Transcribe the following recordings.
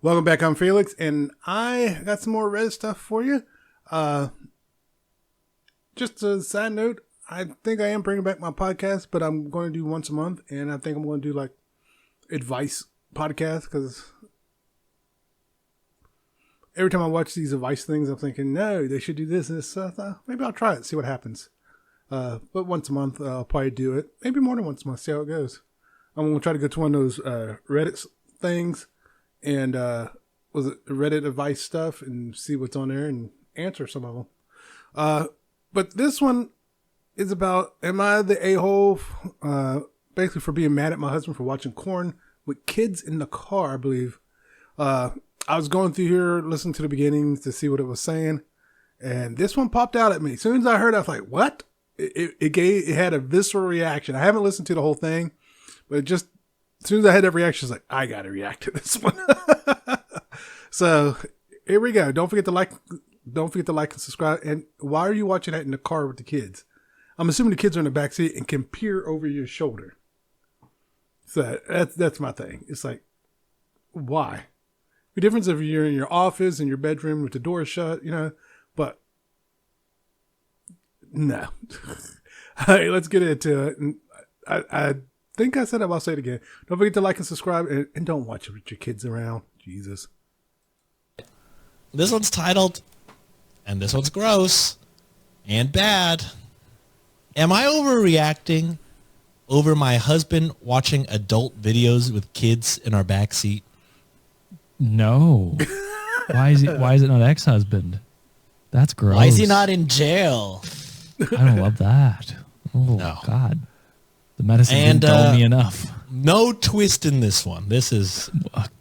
Welcome back. I'm Felix, and I got some more Reddit stuff for you. Just a side note, I think I am bringing back my podcast, but I'm going to do once a month, and I think I'm going to do like advice podcast because every time I watch these advice things, I'm thinking, no, they should do this and this. Maybe I'll try it, see what happens. But once a month, I'll probably do it. Maybe more than once a month, see how it goes. I'm going to try to go to one of those Reddit things and was it Reddit advice stuff and see what's on there and answer some of them. But this one is about, am I the a-hole basically for being mad at my husband for watching Corn with kids in the car, I believe. I was going through here, listening to the beginnings to see what it was saying, and this one popped out at me. As soon as I heard it, I was like, what? It had a visceral reaction. I haven't listened to the whole thing, but as soon as I had that reaction, I was like, I got to react to this one. So here we go. Don't forget to like and subscribe. And why are you watching that in the car with the kids? I'm assuming the kids are in the back seat and can peer over your shoulder. So that's my thing. It's like, why? The difference if you're in your office, in your bedroom with the door shut, but no. All right, let's get into it. And I think I said it, but I'll say it again. Don't forget to like and subscribe, and don't watch it with your kids around. Jesus. This one's titled, and this one's gross and bad. Am I overreacting over my husband watching adult videos with kids in our backseat? No. Why is it not ex-husband? That's gross. Why is he not in jail? I don't love that. Oh, no. God. The medicine didn't dull me enough. No twist in this one. This is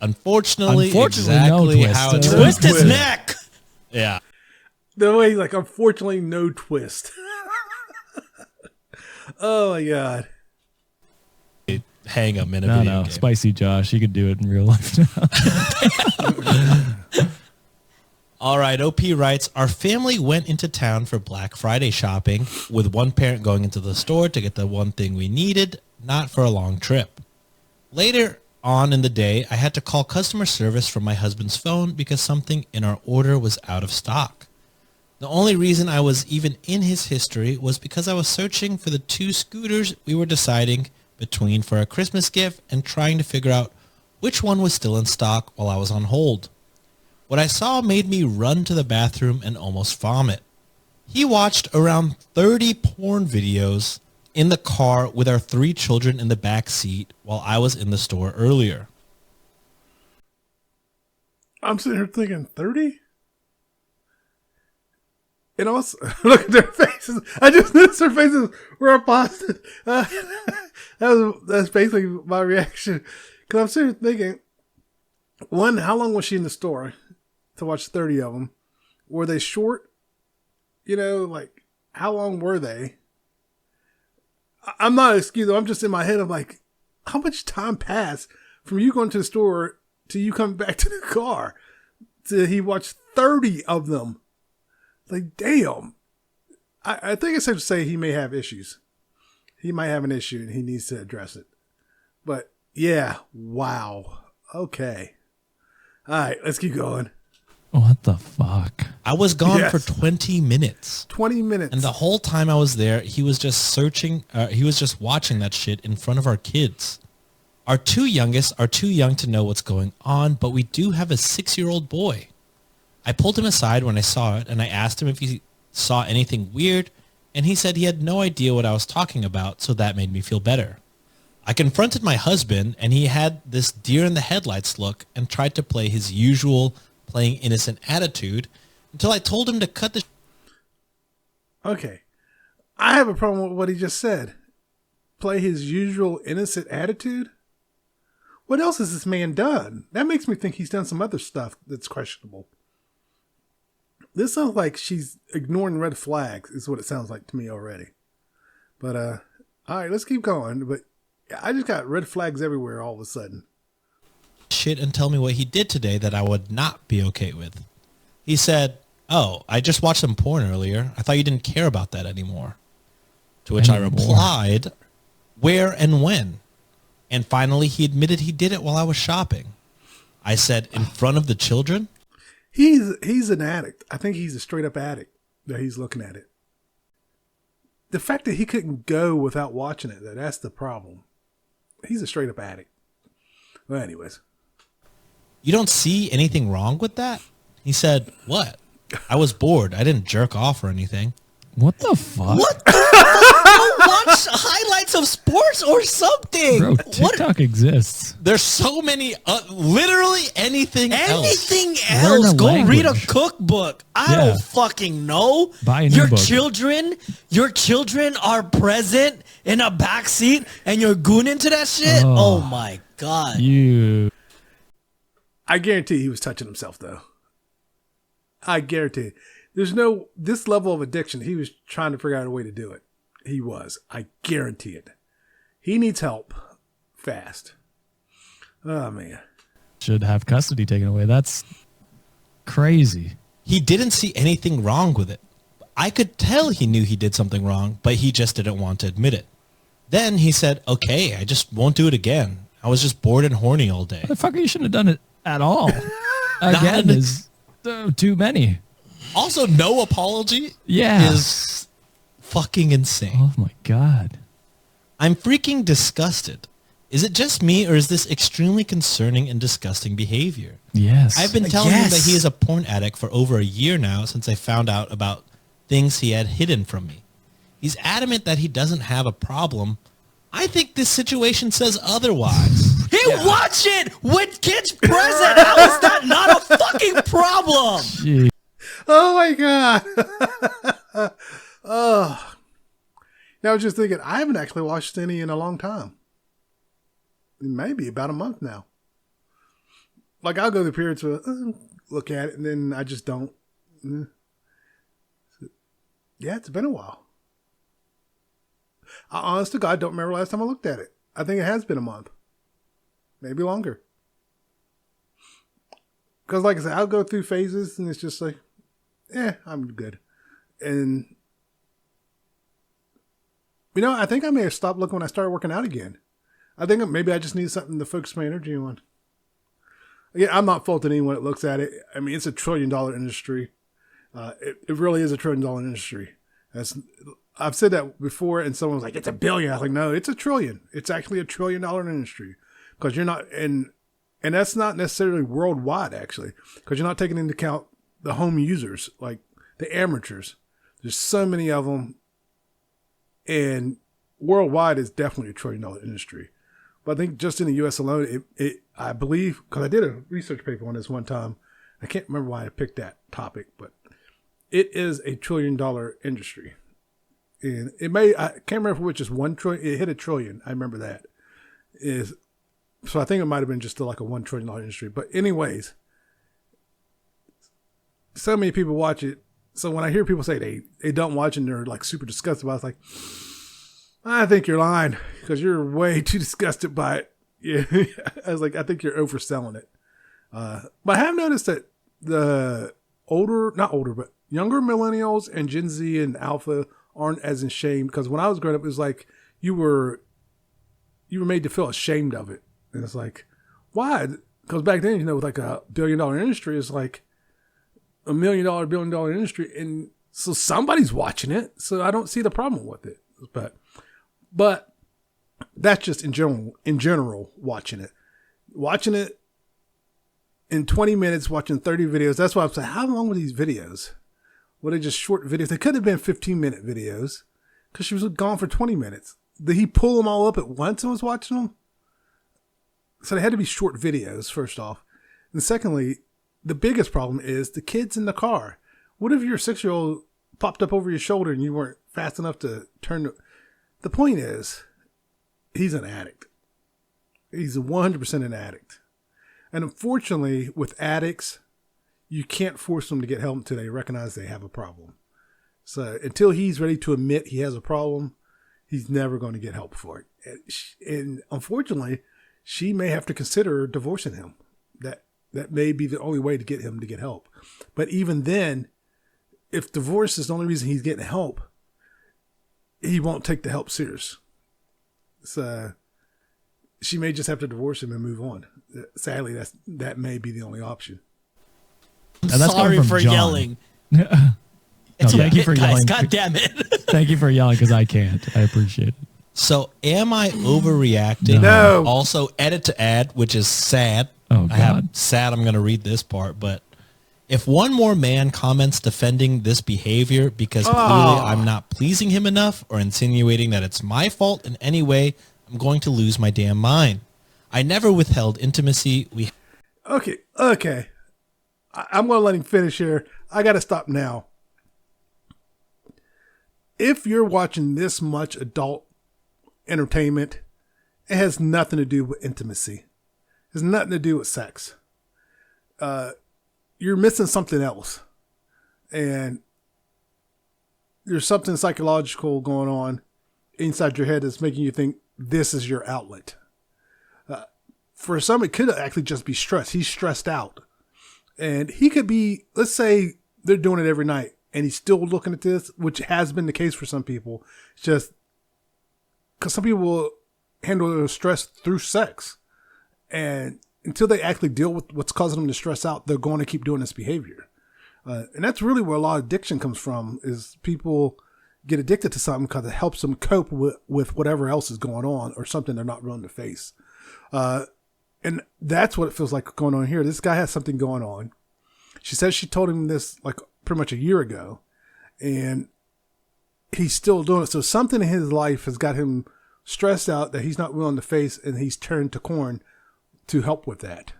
unfortunately exactly no twist. How it's twist his neck. Yeah. The way, like, unfortunately, no twist. Oh my God. Hang him in a video game. Spicy Josh. You could do it in real life now. All right, OP writes, our family went into town for Black Friday shopping, with one parent going into the store to get the one thing we needed, not for a long trip. Later on in the day, I had to call customer service from my husband's phone because something in our order was out of stock. The only reason I was even in his history was because I was searching for the two scooters we were deciding between for a Christmas gift and trying to figure out which one was still in stock while I was on hold. What I saw made me run to the bathroom and almost vomit. He watched around 30 porn videos in the car with our 3 children in the back seat while I was in the store earlier. I'm sitting here thinking 30? And also, look at their faces. I just noticed their faces were positive. That's basically my reaction. Because I'm sitting here thinking, one, how long was she in the store to watch 30 of them? Were they short? Like, how long were they? I'm not excused. I'm just in my head. I'm like, how much time passed from you going to the store to you coming back to the car? To he watched 30 of them. Like, damn. I think it's safe to say he may have issues. He might have an issue and he needs to address it. But yeah, wow. Okay. All right, let's keep going. What the fuck? I was gone for 20 minutes. 20 minutes. And the whole time I was there, he was just searching. He was just watching that shit in front of our kids. Our 2 youngest are too young to know what's going on, but we do have a 6-year-old boy. I pulled him aside when I saw it, and I asked him if he saw anything weird, and he said he had no idea what I was talking about, so that made me feel better. I confronted my husband, and he had this deer in the headlights look and tried to play his usual playing innocent attitude until I told him to cut the... Okay. I have a problem with what he just said. Play his usual innocent attitude? What else has this man done? That makes me think he's done some other stuff that's questionable. This sounds like she's ignoring red flags is what it sounds like to me already. But, all right, let's keep going. But I just got red flags everywhere all of a sudden. Shit and tell me what he did today that I would not be okay with. He said, oh, I just watched some porn earlier. I thought you didn't care about that anymore. To which I replied, where and when? And finally, he admitted he did it while I was shopping. I said, in front of the children? He's an addict. I think he's a straight up addict that he's looking at it. The fact that he couldn't go without watching it, that's the problem. He's a straight up addict. Well, anyways. You don't see anything wrong with that? He said, what? I was bored. I didn't jerk off or anything. What the fuck? What the fuck? Go watch highlights of sports or something. Bro, TikTok exists. There's so many, literally anything else. Anything Learn else. a Go read a language. cookbook. I Yeah. don't fucking know. Buy a new your book. Your children are present in a backseat and you're gooning to that shit? Oh. Oh my God. You. I guarantee he was touching himself, though. I guarantee. This level of addiction, he was trying to figure out a way to do it. He was. I guarantee it. He needs help fast. Oh, man. Should have custody taken away. That's crazy. He didn't see anything wrong with it. I could tell he knew he did something wrong, but he just didn't want to admit it. Then he said, okay, I just won't do it again. I was just bored and horny all day. Motherfucker, you shouldn't have done it at all. Again, is too many. Also, no apology Yeah. is fucking insane. Oh my God. I'm freaking disgusted. Is it just me, or is this extremely concerning and disgusting behavior? Yes. I've been telling him that Yes. he is a porn addict for over a year now since I found out about things he had hidden from me. He's adamant that he doesn't have a problem. I think this situation says otherwise. Watch it with kids present. How is that not a fucking problem? Gee. Oh, my God. Oh. Now, I was just thinking, I haven't actually watched any in a long time. Maybe about a month now. Like, I'll go through periods where look at it, and then I just don't. Yeah, it's been a while. I honest to God don't remember last time I looked at it. I think it has been a month. Maybe longer. Because like I said, I'll go through phases and it's just like, I'm good. And, I think I may have stopped looking when I started working out again. I think maybe I just need something to focus my energy on. Again, I'm not faulting anyone that looks at it. I mean, it's $1 trillion industry. It really is $1 trillion industry. I've said that before, and someone was like, "It's $1 billion." I was like, "No, it's $1 trillion. It's actually $1 trillion industry because you're not, and that's not necessarily worldwide actually, because you're not taking into account the home users, like the amateurs. There's so many of them, and worldwide is definitely $1 trillion industry. But I think just in the U.S. alone, I believe, because I did a research paper on this one time. I can't remember why I picked that topic, but it is $1 trillion industry. And I can't remember which is 1 trillion. It hit $1 trillion. I remember that. So I think it might have been just like a $1 trillion industry. But anyways, so many people watch it. So when I hear people say they don't watch it and they're like super disgusted about it, it's like, I think you're lying because you're way too disgusted by it. Yeah. I was like, I think you're overselling it. But I have noticed that the but younger millennials and Gen Z and Alpha aren't as ashamed, because when I was growing up, it was like you were made to feel ashamed of it. And it's like, why? Because back then, with like $1 billion industry, it's like $1 million, $1 billion industry. And so somebody's watching it. So I don't see the problem with it. But that's just in general, watching it in 20 minutes, watching 30 videos. That's why I'm saying, how long were these videos? Were they just short videos? They could have been 15-minute videos because she was gone for 20 minutes. Did he pull them all up at once and was watching them? So they had to be short videos, first off. And secondly, the biggest problem is the kids in the car. What if your 6-year-old popped up over your shoulder and you weren't fast enough to turn? The point is, he's an addict. He's 100% an addict. And unfortunately, with addicts, you can't force them to get help until they recognize they have a problem. So until he's ready to admit he has a problem, he's never going to get help for it. And unfortunately, she may have to consider divorcing him. That may be the only way to get him to get help. But even then, if divorce is the only reason he's getting help, he won't take the help serious. So she may just have to divorce him and move on. sadly, that may be the only option. I'm that's coming sorry from for John. yelling. No, thank you for guys, yelling. God damn it. Thank you for yelling because I can't. I appreciate it. So am I overreacting? No. Also, edit to add, which is sad. Oh, I have God. sad. I'm going to read this part, but if one more man comments defending this behavior because clearly I'm not pleasing him enough or insinuating that it's my fault in any way, I'm going to lose my damn mind. I never withheld intimacy. Okay. I'm going to let him finish here. I got to stop now. If you're watching this much adult entertainment, it has nothing to do with intimacy. It has nothing to do with sex. You're missing something else. And there's something psychological going on inside your head that's making you think this is your outlet. For some, it could actually just be stress. He's stressed out. And he could be, let's say they're doing it every night and he's still looking at this, which has been the case for some people. It's just because some people handle their stress through sex. And until they actually deal with what's causing them to stress out, they're going to keep doing this behavior. And that's really where a lot of addiction comes from, is people get addicted to something because it helps them cope with whatever else is going on or something they're not willing to face. And that's what it feels like going on here. This guy has something going on. She says she told him this like pretty much a year ago, and he's still doing it. So something in his life has got him stressed out that he's not willing to face, and he's turned to Korn to help with that.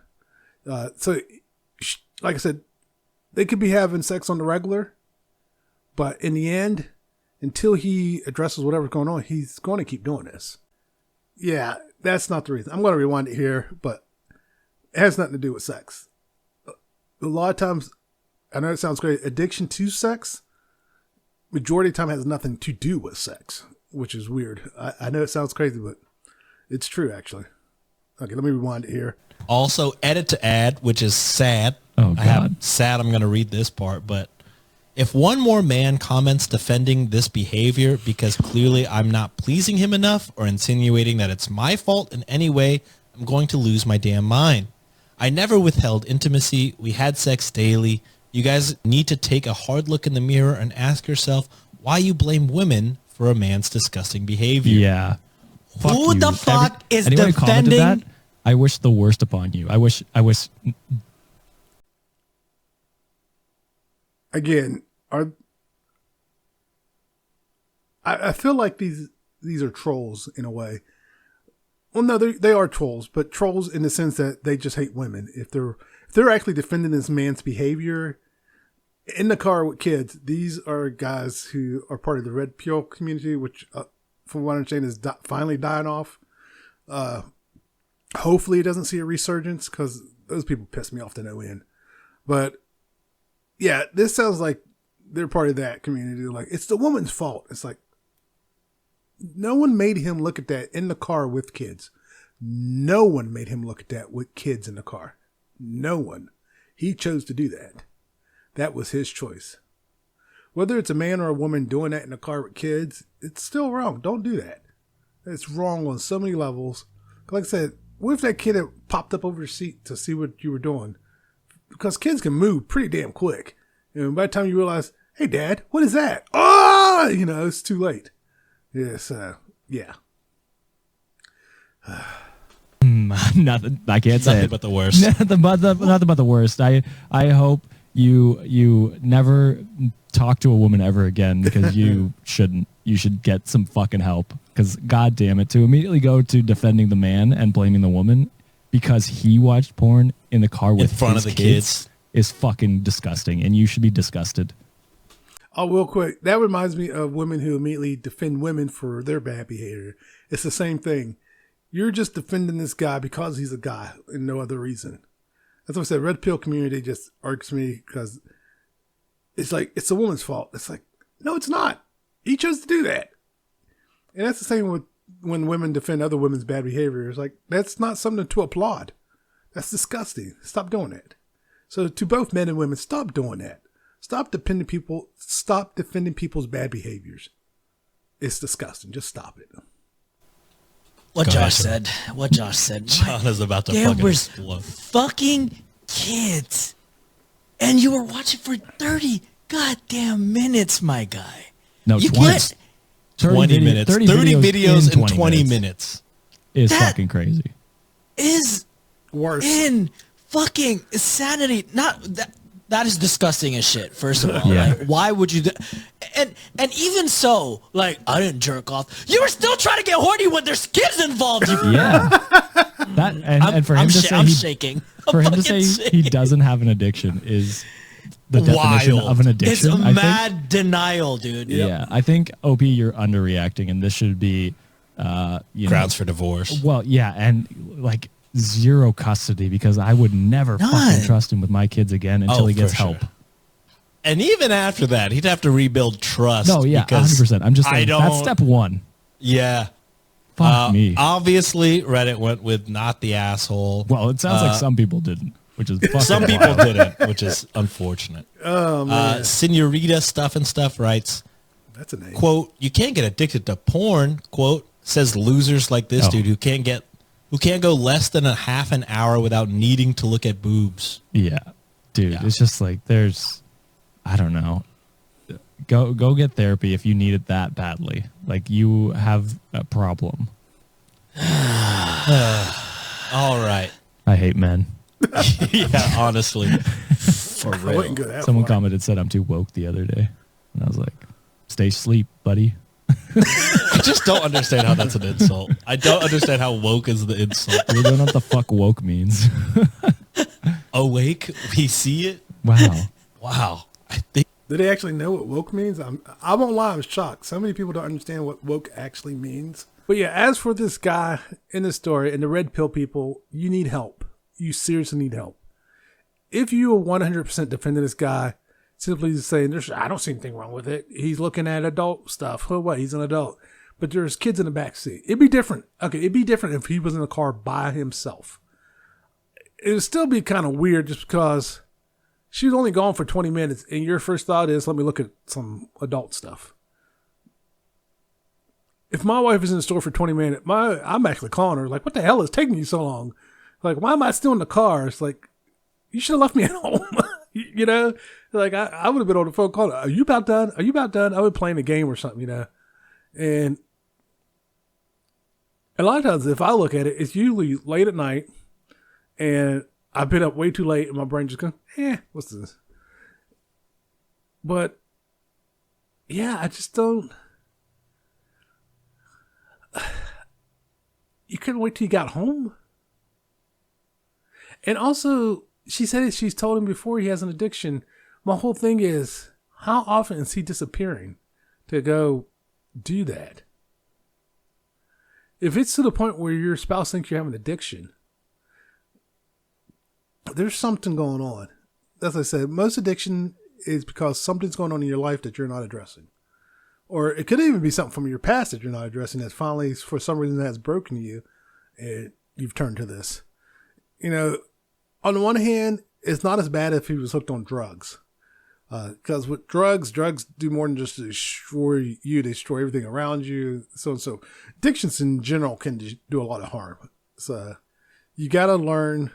So, like I said, they could be having sex on the regular, but in the end, until he addresses whatever's going on, he's going to keep doing this. Yeah, that's not the reason. I'm going to rewind it here, but it has nothing to do with sex. A lot of times, I know it sounds great, addiction to sex, majority of the time has nothing to do with sex, which is weird. I know it sounds crazy, but it's true, actually. Okay, let me rewind it here. Also, edit to add, which is sad. Oh, I have God. sad. I'm going to read this part, but if one more man comments defending this behavior because clearly I'm not pleasing him enough or insinuating that it's my fault in any way, I'm going to lose my damn mind. I never withheld intimacy. We had sex daily. You guys need to take a hard look in the mirror and ask yourself why you blame women for a man's disgusting behavior. Yeah. Fuck Who you. the fuck is anyone who commented defending? that, I wish the worst upon you. I wish. Again, I feel like these are trolls in a way. Well, no, they are trolls, but trolls in the sense that they just hate women. If they're actually defending this man's behavior in the car with kids, these are guys who are part of the red pill community, which, from what I understand, is finally dying off. Hopefully, it doesn't see a resurgence because those people piss me off to no end. But yeah, this sounds like they're part of that community. Like, it's the woman's fault. It's like, no one made him look at that in the car with kids. No one made him look at that with kids in the car. No one. He chose to do that. That was his choice. Whether it's a man or a woman doing that in the car with kids, it's still wrong. Don't do that. It's wrong on so many levels. Like I said, what if that kid had popped up over your seat to see what you were doing? Because kids can move pretty damn quick. And by the time you realize, hey, Dad, what is that? Oh, it's too late. Yes, yeah. Nothing. I can't say Nothing it. but the worst. Nothing but the worst. I hope you never talk to a woman ever again, because you shouldn't. You should get some fucking help. Because God damn it, to immediately go to defending the man and blaming the woman because he watched porn in the car with In front his of the kids is fucking disgusting, and you should be disgusted. Oh, real quick. That reminds me of women who immediately defend women for their bad behavior. It's the same thing. You're just defending this guy because he's a guy and no other reason. That's what I said. Red pill community just irks me because it's like, it's a woman's fault. It's like, no, it's not. He chose to do that. And that's the same with when women defend other women's bad behavior. It's like, that's not something to applaud. That's disgusting. Stop doing that. So to both men and women, stop doing that. Stop defending people's bad behaviors. It's disgusting. Just stop it. What Go Josh ahead, said. What Josh said. John is about to There fucking was explode. fucking kids, and you were watching for 30 goddamn minutes, my guy. No, You 20. can't. 20 minutes. 30 videos in 20 minutes. Is That- fucking crazy. Is Worse. in fucking insanity. Not that. That is disgusting as shit. First of all, Yeah. like, why would you? And even so, like, I didn't jerk off. You were still trying to get horny when there's kids involved. You Yeah. That and for him to say I'm he, shaking. for I'm him to fucking say he shaking. doesn't have an addiction is the definition Wild. of an It's addiction. I think. mad denial, dude. Yeah, I think OP, you're underreacting, and this should be, Grounds for divorce. Well, yeah, and like zero custody because I would never None. fucking trust him with my kids again until Oh, he gets for sure. help. And even after that, he'd have to rebuild trust. No, yeah, because 100%. I'm just I saying don't. that's step one. Yeah. Fuck me. Obviously, Reddit went with not the asshole. Well, it sounds like some people didn't, which is fucking Some people wild. didn't, which is unfortunate. Oh man, Senorita Stuff and Stuff writes, that's a name. quote, you can't get addicted to porn, quote, says losers like this Oh. dude who can't go less than a half an hour without needing to look at boobs. Yeah, dude, Yeah. it's just like I don't know. Go get therapy if you need it that badly. Like you have a problem. All right. I hate men. Yeah, honestly. For I real. wouldn't go that Someone far. commented said I'm too woke the other day, and I was like, "Stay asleep, buddy." I just don't understand how that's an insult. I don't understand how woke is the insult. You don't know what the fuck woke means. Awake, we see it. Wow. Wow. I think Do they actually know what woke means? I won't lie, I'm shocked. So many people don't understand what woke actually means. But yeah, as for this guy in the story and the red pill people, you need help. You seriously need help. If you are 100% defending this guy, simply saying, I don't see anything wrong with it. He's looking at adult stuff. Oh, what? He's an adult. But there's kids in the back seat. It'd be different. Okay, it'd be different if he was in the car by himself. It would still be kind of weird just because she was only gone for 20 minutes and your first thought is, let me look at some adult stuff. If my wife is in the store for 20 minutes, I'm actually calling her like, what the hell is taking you so long? Like, why am I still in the car? It's like, you should have left me at home. You know, like I would have been on the phone calling, are you about done? Are you about done? I would be playing a game or something, you know? And a lot of times if I look at it, it's usually late at night and I've been up way too late and my brain just goes, what's this? But yeah, I just don't. You couldn't wait till you got home. And also, she said she's told him before he has an addiction. My whole thing is, how often is he disappearing to go do that? If it's to the point where your spouse thinks you have an addiction, there's something going on. As I said, most addiction is because something's going on in your life that you're not addressing. Or it could even be something from your past that you're not addressing that finally, for some reason, has broken you and you've turned to this. You know, on the one hand, it's not as bad if he was hooked on drugs. Because with drugs do more than just destroy you. They destroy everything around you. So and so. Addictions in general can do a lot of harm. So you got to learn.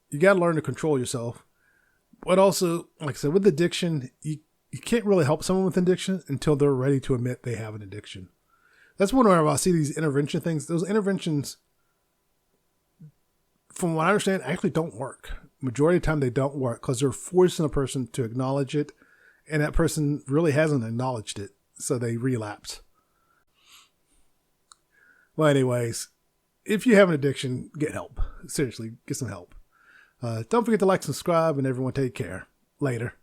You got to learn to control yourself. But also, like I said, with addiction, you can't really help someone with addiction until they're ready to admit they have an addiction. That's whenever I see these intervention things. Those interventions, from what I understand, actually don't work. Majority of the time they don't work because they're forcing a person to acknowledge it, and that person really hasn't acknowledged it, so they relapse. Well, anyways, if you have an addiction, get help. Seriously, get some help. Don't forget to like, subscribe, and everyone take care. Later.